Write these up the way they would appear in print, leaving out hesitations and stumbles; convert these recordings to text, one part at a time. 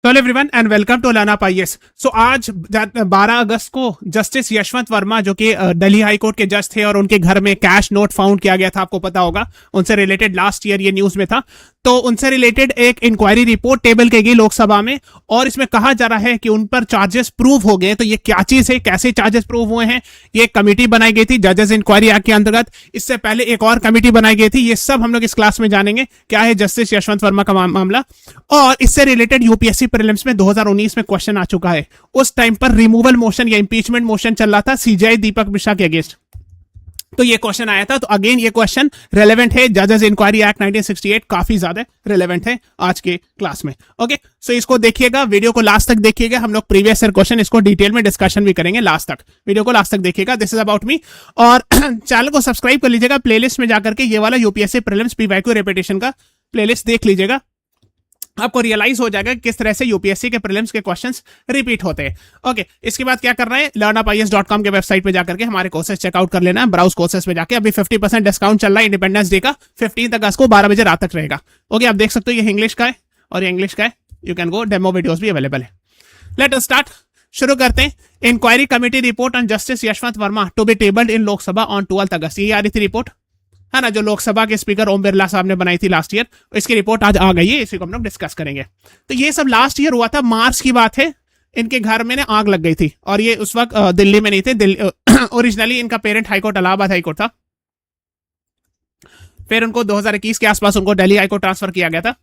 Hello everyone and welcome to learn up IAS. So आज 12 अगस्त को justice Yashwant Verma जो कि दिल्ली हाई कोर्ट के जज थे और उनके घर में कैश नोट फाउंड किया गया था, आपको पता होगा, उनसे रिलेटेड लास्ट ईयर ये न्यूज में था। तो उनसे रिलेटेड एक इंक्वायरी रिपोर्ट टेबल की गई लोकसभा में और इसमें कहा जा रहा है कि उन पर चार्जेस प्रूव हो गए। तो ये क्या चीज है, कैसे चार्जेस प्रूव हुए हैं, ये एक कमेटी बनाई गई थी जजेस इंक्वायरी एक्ट के अंतर्गत। इससे पहले एक और कमेटी बनाई गई थी। ये सब हम लोग इस क्लास में जानेंगे, क्या है जस्टिस यशवंत वर्मा का मामला। और इससे रिलेटेड यूपीएससी प्रीलिम्स में 2019 में क्वेश्चन आ चुका है। उस टाइम पर रिमूवल मोशन या इंपीचमेंट मोशन चल रहा था सीजेआई दीपक मिश्रा के अगेंस्ट। तो ये क्वेश्चन आया था। तो अगेन ये क्वेश्चन रेलेवेंट है, जजेस इंक्वायरी एक्ट 1968 काफी ज्यादा रेलेवेंट है आज के क्लास में। ओके, सो इसको देखिएगा, वीडियो को लास्ट तक देखिएगा। हम लोग प्रीवियस ईयर क्वेश्चन इसको डिटेल में डिस्कशन भी करेंगे लास्ट तक। वीडियो को लास्ट तक देखिएगा। This is about me. और चैनल को सब्सक्राइब कर लीजिएगा। प्लेलिस्ट में जाकर के ये वाला यूपीएससी प्रीलिम्स पीवाईक्यू रिपीटेशन का प्लेलिस्ट देख लीजिएगा। आपको रियलाइज हो जाएगा किस तरह से यूपीएससी के प्रीलिम्स के क्वेश्चंस रिपीट होते हैं। ओके, इसके बाद क्या करना है, learnupies.com के वेबसाइट पे जाकर के हमारे कोर्सेज चेकआउट कर लेना है। ब्राउज कोर्सेज पे जाके अभी 50% डिस्काउंट चल रहा है इंडिपेंडेंस डे का, 15 अगस्त को 12 बजे रात तक रहेगा। ओके, आप देख सकते हो ये इंग्लिश का है और ये इंग्लिश का है। You can go, demo videos भी अवेलेबल है। लेट अस स्टार्ट, शुरू करते हैं। Inquiry committee report on justice Yashwant Varma to be tabled in Lok Sabha on 12 August. ये आ रही थी रिपोर्ट, है ना, जो लोकसभा के स्पीकर ओम बिरला साहब ने बनाई थी लास्ट ईयर। इसकी रिपोर्ट आज आ गई है, इसी को हम लोग डिस्कस करेंगे। तो ये सब लास्ट ईयर हुआ था, मार्च की बात है। इनके घर में ना आग लग गई थी और ये उस वक्त दिल्ली में नहीं थे। ओरिजिनली इनका पेरेंट हाईकोर्ट इलाहाबाद हाईकोर्ट था। फिर उनको 2021 के आसपास उनको दिल्ली हाईकोर्ट ट्रांसफर किया गया था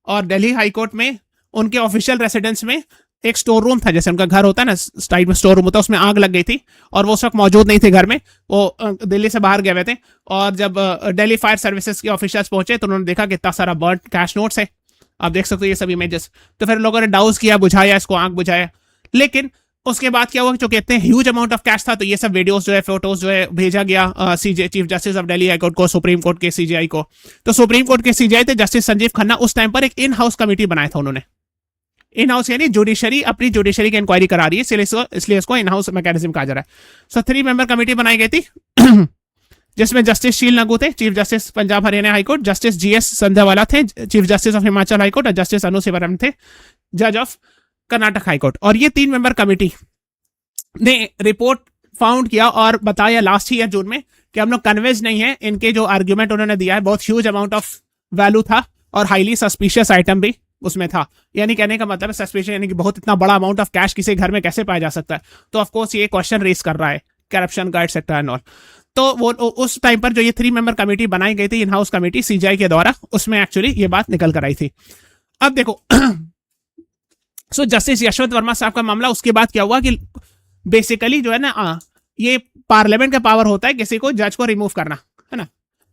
और दिल्ली हाईकोर्ट में उनके ऑफिशियल रेसिडेंस में एक स्टोर रूम था, जैसे उनका घर होता है ना, साइड में स्टोर रूम होता है, उसमें आग लग गई थी और वो उस वक्त मौजूद नहीं थे घर में। वो दिल्ली से बाहर गए हुए थे और जब दिल्ली फायर सर्विसेज के ऑफिसर्स पहुंचे तो उन्होंने देखा कि इतना सारा बर्न कैश नोट्स है। आप देख सकते हो ये सब इमेजेस। तो फिर लोगों ने डाउस किया, बुझाया इसको, आग बुझाया। लेकिन उसके बाद क्या हुआ, जो कहते हैं ह्यूज अमाउंट ऑफ कैश था, तो ये सब वीडियोस जो है, फोटोज जो है, भेजा गया CJ chief justice of Delhi high court को, सुप्रीम कोर्ट के सीजेआई को। तो सुप्रीम कोर्ट के सीजेआई थे जस्टिस संजीव खन्ना। उस टाइम पर एक इन हाउस कमेटी बनाया था उन्होंने। इन हाउस यानी जुडिशरी अपनी जुडिशरी की इंक्वायरी करा रही है, इसलिए इसको इन हाउस मैकेनिज्म कहा जा रहा है। सो 3 मेंबर कमेटी बनाई गई थी जिसमें जस्टिस शील नगु थे, chief justice Punjab Haryana high court, justice GS Sandhawalia थे, chief justice of Himachal high court, और जस्टिस अनु शिवरम थे, जज ऑफ कर्नाटक हाईकोर्ट। और ये 3 मेंबर कमेटी ने रिपोर्ट फाउंड किया और बताया लास्ट ईयर जून में कि हम लोग कन्विंस नहीं है। इनके जो आर्ग्यूमेंट उन्होंने दिया है बहुत ह्यूज अमाउंट ऑफ वैल्यू था और हाईली सस्पिशियस आइटम भी उसमें था। यानी कहने का मतलब है सस्पिशियस, यानी कि बहुत इतना बड़ा अमाउंट ऑफ कैश किसी घर में कैसे पाया जा सकता है। तो ऑफ कोर्स ये क्वेश्चन रेस कर रहा है करप्शन का एटसेट्रा एंड ऑल। तो वो उस टाइम पर जो ये 3 मेंबर कमेटी बनाई गई थी, इन हाउस कमेटी सीजेआई के द्वारा, उसमें एक्चुअली ये बात निकल कर आई थी। अब देखो सो जस्टिस यशवंत वर्मा साहब का मामला, उसके बाद क्या हुआ कि बेसिकली जो है ना, ये पार्लियामेंट का पावर होता है किसी को जज को रिमूव करना, है ना।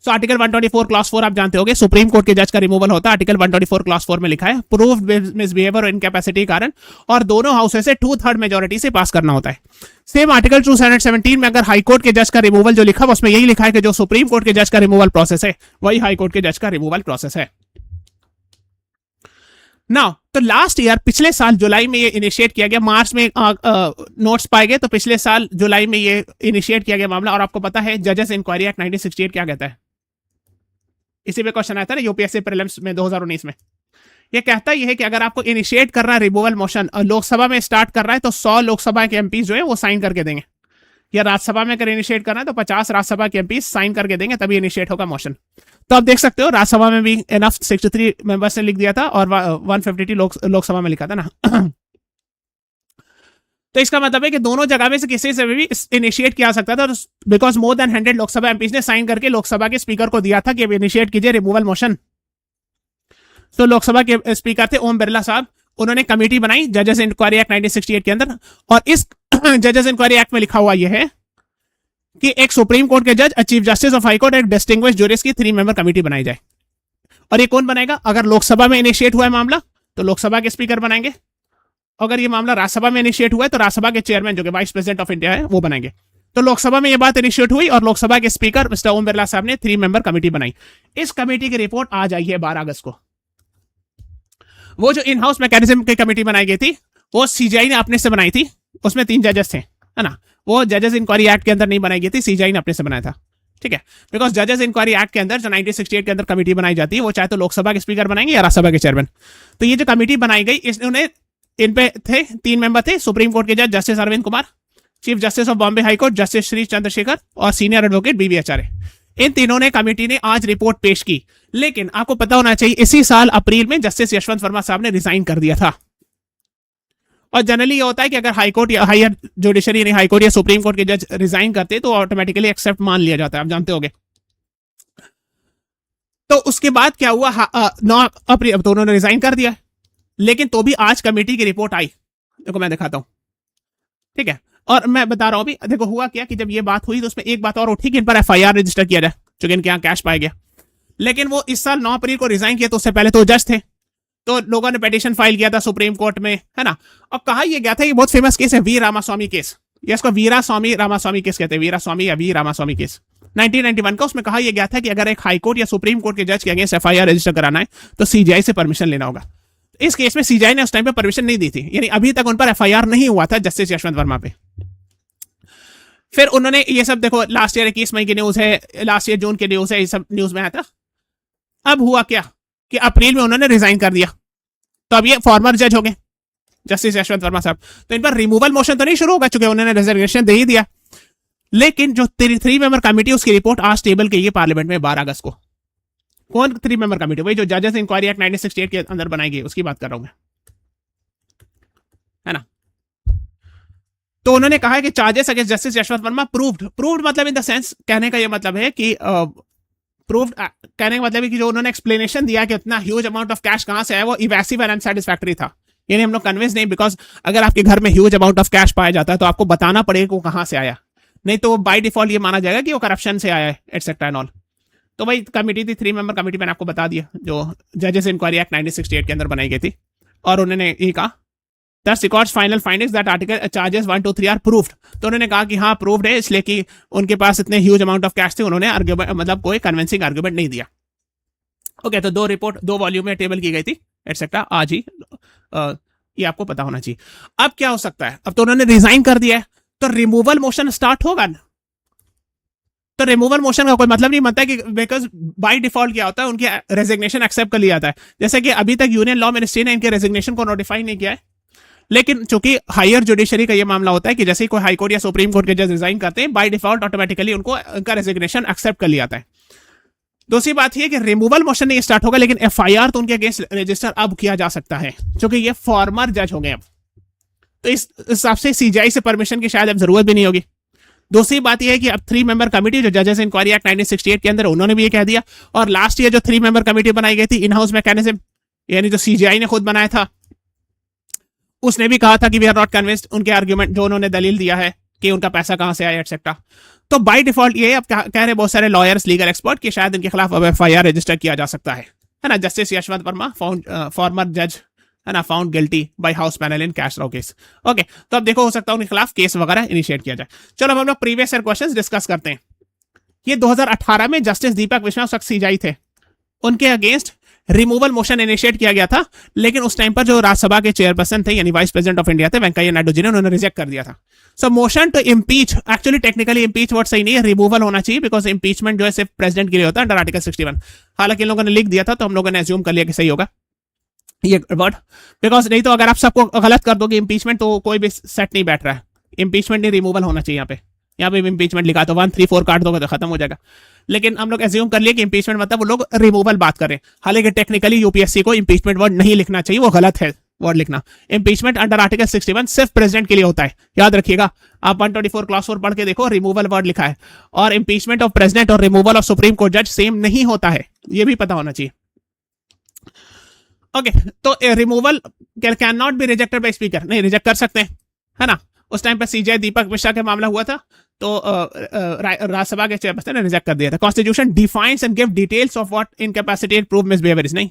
सो आर्टिकल 124 क्लॉज 4 आप जानते होंगे, सुप्रीम कोर्ट के जज का रिमूवल होता है। आर्टिकल 124 क्लॉज 4 में लिखा है प्रूव्ड मिसबिहेवियर और इनकैपेसिटी कारण, और दोनों हाउसेस से 2/3 मेजोरिटी से पास करना होता है। सेम आर्टिकल 217 में अगर हाईकोर्ट के जज का रिमूवल जो लिखा है उसमें यही लिखा है कि जो सुप्रीम कोर्ट के जज का रिमूवल प्रोसेस है वही हाईकोर्ट के जज का रिमूवल प्रोसेस है। नाउ तो लास्ट ईयर, पिछले साल जुलाई में ये इनिशिएट किया गया। मार्च में नोट्स पाए गए, तो पिछले साल जुलाई में ये इनिशिएट किया गया मामला। और आपको पता है जजेस इंक्वायरी एक्ट 1968 क्या कहता है, इसी पे क्वेश्चन आया था ना यूपीएससी प्रीलिम्स में 2019 में। ये कहता है कि अगर आपको इनिशिएट कर रहा है रिमूवल मोशन और लोकसभा में स्टार्ट कर रहा है तो 100 लोकसभा के एमपी जो है वो साइन करके देंगे, या राज्यसभा में अगर इनिशिएट करना है तो 50 राज्यसभा के एमपी साइन करके देंगे, तभी इनिशिएट होगा मोशन। तो आप देख सकते हो राज्यसभा में भी एनफ 63 मेंबर्स ने लिख दिया था और 152 लोकसभा में लिखा था ना। तो इसका मतलब है कि दोनों जगह में से किसी से भी इनिशिएट किया सकता था, because more than 100 Lok Sabha MPs ने साइन करके लोकसभा के स्पीकर को दिया था कि अब इनिशिएट कीजिए रिमूवल मोशन। तो लोकसभा के स्पीकर थे ओम बिरला साहब, उन्होंने कमेटी बनाई जजेस इंक्वायरी एक्ट 1968 के अंदर। और इस जजेस इंक्वायरी एक्ट में लिखा हुआ यह है कि एक सुप्रीम कोर्ट के जज, चीफ जस्टिस ऑफ हाईकोर्ट, एक डिस्टिंग्विश्ड जूरिस की 3 मेंबर कमेटी बनाई जाए। और ये कौन बनाएगा, अगर लोकसभा में इनिशिएट हुआ है मामला तो लोकसभा के स्पीकर बनाएंगे, अगर ये मामला राज्यसभा में इनिशिएट हुआ है तो राज्यसभा के चेयरमैन जो कि वाइस प्रेसिडेंट ऑफ इंडिया है वो बनाएंगे। तो लोकसभा में ये बात इनिशिएट हुई और लोकसभा के स्पीकर मिस्टर ओम बिरला साहब ने 3 मेंबर कमेटी बनाई। इस कमेटी की रिपोर्ट आज आई है 12 अगस्त को। वो जो इन हाउस मैकेनिज्म की कमेटी बनाई गई थी वो सीजेआई ने अपने से बनाई थी, उसमें 3 जजेस थे, है ना। वो जजेस इंक्वायरी एक्ट के अंदर नहीं बनाई गई थी, सीजेआई ने अपने से बनाया था, ठीक है। बिकॉज जजेस इंक्वायरी एक्ट के अंदर जो 1968 के अंदर कमेटी बनाई जाती है वो चाहे तो लोकसभा के स्पीकर बनाएंगे या राज्यसभा के चेयरमैन। तो ये जो कमेटी बनाई गई, इसने इन पे थे 3 मेंबर थे, सुप्रीम कोर्ट के जज justice Arvind Kumar, chief justice of Bombay high court justice Shri Chandrashekhar और सीनियर एडवोकेट बीवी आचार्य। इन तीनों ने कमेटी ने आज रिपोर्ट पेश की, लेकिन आपको पता होना चाहिए इसी साल अप्रैल में जस्टिस यशवंत वर्मा साहब ने रिजाइन कर दिया था। और जनरली ये होता है कि अगर हाईकोर्ट या हायर जुडिशरी यानी हाईकोर्ट या सुप्रीम कोर्ट के जज रिजाइन करते तो ऑटोमेटिकली एक्सेप्ट मान लिया जाता है, आप जानते होंगे। तो उसके बाद क्या हुआ, 9 अप्रैल तो उन्होंने रिजाइन कर दिया, लेकिन तो भी आज कमेटी की रिपोर्ट आई, देखो मैं दिखाता हूं, ठीक है। और मैं बता रहा हूं अभी, देखो हुआ क्या कि जब ये बात हुई तो उसमें एक बात और उठी कि इन पर एफआईआर रजिस्टर किया जाए, क्योंकि इनके यहाँ कैश पाया गया। लेकिन वो इस साल 9 अप्रैल को रिजाइन किया, तो उससे पहले तो जज थे, तो लोगों ने पिटीशन फाइल किया था सुप्रीम कोर्ट में, है ना। और कहा यह गया था, ये बहुत फेमस केस है वी रामास्वामी केस, या इसको वीरा स्वामी रामास्वामी केस कहते हैं, वीरा स्वामी या वी रामास्वामी केस 1991 का। उसमें कहा यह गया था कि अगर एक हाईकोर्ट या सुप्रीम कोर्ट के जज के अगेंस्ट एफआईआर रजिस्टर कराना है तो सीजीआई से परमिशन लेना होगा। इस केस में सीजीआई ने उस टाइम पे परमिशन नहीं दी थी, यानी अभी तक उन पर एफआईआर नहीं हुआ था जस्टिस यशवंत वर्मा पे। फिर उन्होंने ये सब, देखो लास्ट ईयर 21 मई की न्यूज है, लास्ट ईयर जून की न्यूज है, ये सब न्यूज में आया था। अब हुआ क्या कि अप्रैल में उन्होंने रिजाइन कर दिया, तो अब ये फॉर्मर जज हो गए जस्टिस यशवंत वर्मा साहब, तो इन पर रिमूवल मोशन तो नहीं शुरू होगा चूंकि उन्होंने रेजिग्नेशन दे ही दिया। लेकिन जो 3 मेंबर कमेटी, उसकी रिपोर्ट आज टेबल की पार्लियामेंट में 12 अगस्त को। कौन 3 मेंबर कमेटी? वही जो जजेस इंक्वायरी एक्ट 1968 के अंदर बनाई गई, उसकी बात कर रहा हूं मैं, है ना। तो उन्होंने कहा है कि charges against justice Yashwant Verma proved मतलब इन द सेंस, कहने का ये मतलब है कि प्रूव्ड कहने का मतलब है कि जो उन्होंने एक्सप्लेनेशन दिया कि इतना ह्यूज अमाउंट ऑफ कैश कहां से आया, वो इवेसिव एंड अनसैटिस्फैक्टरी था, यानी हम लोग कन्विंस नहीं, बिकॉज अगर आपके घर में ह्यूज अमाउंट ऑफ कैश पाया जाता है तो आपको बताना पड़ेगा कि वो कहां से आया, नहीं तो बाय डिफॉल्ट ये माना जाएगा कि वो करप्शन से आया है एटसेट्रा एंड ऑल। तो भाई कमेटी थी 3 मेंबर कमेटी, मैंने आपको बता दिया, जो जजेस इंक्वायरी एक्ट 1968 के अंदर बनाई गई थी। और उन्होंने ये कहा Thus records final findings that article charges 1, 2, 3 are proved। तो उन्होंने कहा कि हाँ प्रूव्ड है, इसलिए कि उनके पास इतने ह्यूज अमाउंट ऑफ कैश थे, उन्होंने आर्ग्यूमेंट मतलब कोई कन्विंसिंग आर्ग्यूमेंट नहीं दिया। ओके, तो 2 रिपोर्ट 2 वॉल्यूम में टेबल की गई थी एटसेट्रा, आज ही ये आपको पता होना चाहिए। अब क्या हो सकता है, अब तो उन्होंने रिजाइन कर दिया है, तो रिमूवल मोशन स्टार्ट होगा ना। तो रिमूवल मोशन का कोई मतलब नहीं बनता है कि बिकॉज बाय डिफॉल्ट क्या होता है, उनकी रेजिग्नेशन एक्सेप्ट कर लिया जाता है। जैसे कि अभी तक यूनियन लॉ मिनिस्ट्री ने इनके रेजिग्नेशन को नोटिफाई नहीं किया है, लेकिन चूंकि हायर जुडिशरी का ये मामला होता है कि जैसे ही कोई हाई कोर्ट या सुप्रीम कोर्ट के जज रिजाइन करते हैं, बाय डिफॉल्ट ऑटोमेटिकली उनको उनका रेजिग्नेशन एक्सेप्ट कर लिया जाता है। दूसरी बात यह कि रिमूवल मोशन नहीं स्टार्ट होगा, लेकिन एफआईआर तो उनके अगेंस्ट रजिस्टर अब किया जा सकता है, क्योंकि ये फॉर्मर जज हो गए अब, तो इस हिसाब से सीजीआई से परमिशन की शायद अब जरूरत भी नहीं होगी। दूसरी बात यह है कि अब 3 मेंबर कमेटी जो जजेस इंक्वायरी एक्ट 1968 के अंदर, उन्होंने भी ये कह दिया। और लास्ट ईयर जो 3 मेंबर कमेटी बनाई गई थी इन हाउस मैकेनिज्म, यानी जो सीजीआई ने खुद बनाया था, उसने भी कहा था कि वी आर नॉट कन्विंस्ड, उनके आर्ग्यूमेंट जो उन्होंने दलील दिया है कि उनका पैसा कहां से आया एटसेट्रा। तो बाय डिफॉल्ट ये अब कह रहे बहुत सारे लॉयर्स, लीगल एक्सपर्ट कि शायद इनके खिलाफ अब एफआईआर रजिस्टर किया जा सकता है ना। Justice Yashwant Varma found former जज, है ना, found guilty by house panel in cash row case. Okay, तो अब देखो हो सकता है उनके खिलाफ केस वगैरह इनिशिएट किया जाए। चलो अब हम लोग प्रीवियस ईयर क्वेश्चंस डिस्कस करते हैं। ये 2018 में जस्टिस दीपक विश्वनाथ सीजीआई थे, उनके अगेंस्ट रिमूवल मोशन इनिशिएट किया गया था, लेकिन उस टाइम पर जो राज्यसभा के चेयरपर्सन थे यानी वाइस प्रेसिडेंट ऑफ इंडिया थे वेंकैया नायडू जी ने, उन्होंने रिजेक्ट कर दिया था। So motion to impeach, actually technically impeach word सही नहीं है, रिमूवल होना चाहिए, बिकॉज इम्पीचमेंट जो है सिर्फ प्रेसिडेंट के लिए होता है अंडर आर्टिकल 61। हालांकि इन लोगों ने लिख दिया था तो हम लोगों ने एज्यूम कर लिया कि सही होगा ये वर्ड, बिकॉज नहीं तो अगर आप सबको गलत कर दोगे इम्पीचमेंट तो कोई भी सेट नहीं बैठ रहा है। इम्पीचमेंट नहीं, रिमूवल होना चाहिए यहाँ पे इम्पीचमेंट लिखा तो 1, 3, 4 काट दोगे तो खत्म हो जाएगा। लेकिन हम लोग एज्यूम कर लिए कि इम्पीचमेंट मतलब वो लोग रिमूवल बात करें, हालांकि टेक्निकली यूपीएससी को इम्पीचमेंट वर्ड नहीं लिखना चाहिए, वो गलत है वर्ड लिखना। इम्पीचमेंट अंडर आर्टिकल 61 सिर्फ प्रेसिडेंट के लिए होता है, याद रखिएगा। आप 124 क्लॉज 4 पढ़ के देखो, रिमूवल वर्ड लिखा है, और इम्पीचमेंट ऑफ प्रेसिडेंट और रिमूवल ऑफ सुप्रीम कोर्ट जज सेम नहीं होता है, ये भी पता होना चाहिए। ओके, तो removal can not be rejected by speaker, नहीं रिजेक्ट कर सकते हैं, है ना। उस टाइम पर सीजीआई दीपक मिश्रा का मामला हुआ था, तो राज्यसभा के चेयरपर्सन ने रिजेक्ट कर दिया था। Constitution defines and give details of what incapacity and prove misbehaviour is, नहीं।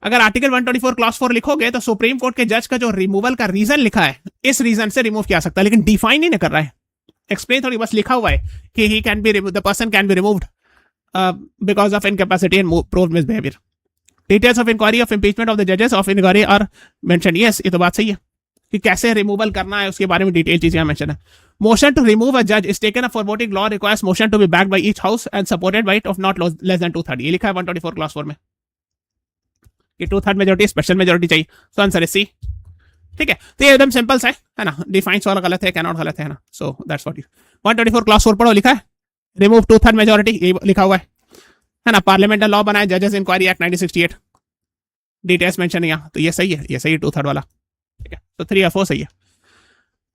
अगर आर्टिकल 124 क्लॉज 4 लिखोगे तो सुप्रीम कोर्ट के जज का जो रिमूवल का रीजन लिखा है, इस रीजन से रिमूव किया सकता है, लेकिन डिफाइन ही नहीं कर रहा है, एक्सप्लेन थोड़ी बस लिखा हुआ है कि ही can be the person can be removed because of incapacity and proved misbehaviour. Details of inquiry of impeachment of the जजेस of inquiry are mention, yes ये तो बात सही है कि कैसे रिमूवल करना है उसके बारे में डिटेल चीजें यहाँ मेंशन है। मोशन टू रिमूव अ जज is taken up for voting law requires motion to be backed by each house and supported by it of not less than 2/3, ये लिखा है 124 क्लॉज 4 में कि 2/3 मेजॉरिटी स्पेशल मेजॉरिटी चाहिए। So answer is C. ठीक है, तो ये एकदम सिंपल सा है ना, डिफाइंस वाला गलत है, कैनॉट गलत है ना, so that's what you 124 class 4 पढ़ो, लिखा है रिमूव 2/3 मेजोरिटी, ये लिखा हुआ है ना, पार्लियामेंटल लॉ बनाए जजेस इंक्वायरी एक्ट 1968, डिटेल्स मेंशन यहाँ, तो ये सही है, ये सही है 2/3 वाला, ठीक है, तो 3 या 4 सही है।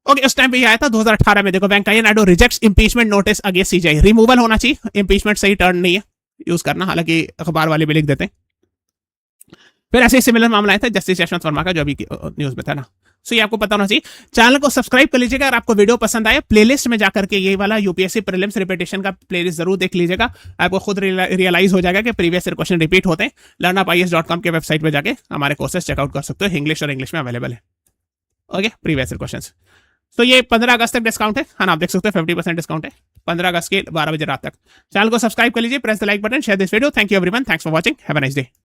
ओके, उस टाइम पे ये आया था 2018 में, देखो Venkaiah Naidu rejects impeachment notice against CJI, removal होना चाहिए, इंपीचमेंट सही टर्न नहीं है यूज करना, हालांकि अखबार वाले भी लिख देते हैं। फिर ऐसे सिमिलर मामला आया था जस्टिस यशवंत वर्मा का, जो अभी न्यूज में था ना, सो ये आपको पता होना चाहिए। चैनल को सब्सक्राइब कर लीजिएगा, अगर आपको वीडियो पसंद आए प्लेलिस्ट में जाकर के ये वाला यूपीएससी प्रीलिम्स रिपीटेशन का प्लेलिस्ट जरूर देख लीजिएगा, आपको खुद रियलाइज हो जाएगा कि प्रीवियस ईयर क्वेश्चन रिपीट होते हैं। learnupies.com के वेबसाइट पे जाके हमारे कोर्सेज चेकआउट कर सकते हो, इंग्लिश और इंग्लिश में अवेलेबल है। Okay, previous year questions. तो ये 15 अगस्त तक डिस्काउंट है, हाँ आप देख सकते हो 50% डिस्काउंट है 15 अगस्त के 12 बजे रात तक। चैनल को सब्सक्राइब कर लीजिए, press the like button, share this video. Thank you everyone, thanks for watching, have a nice day.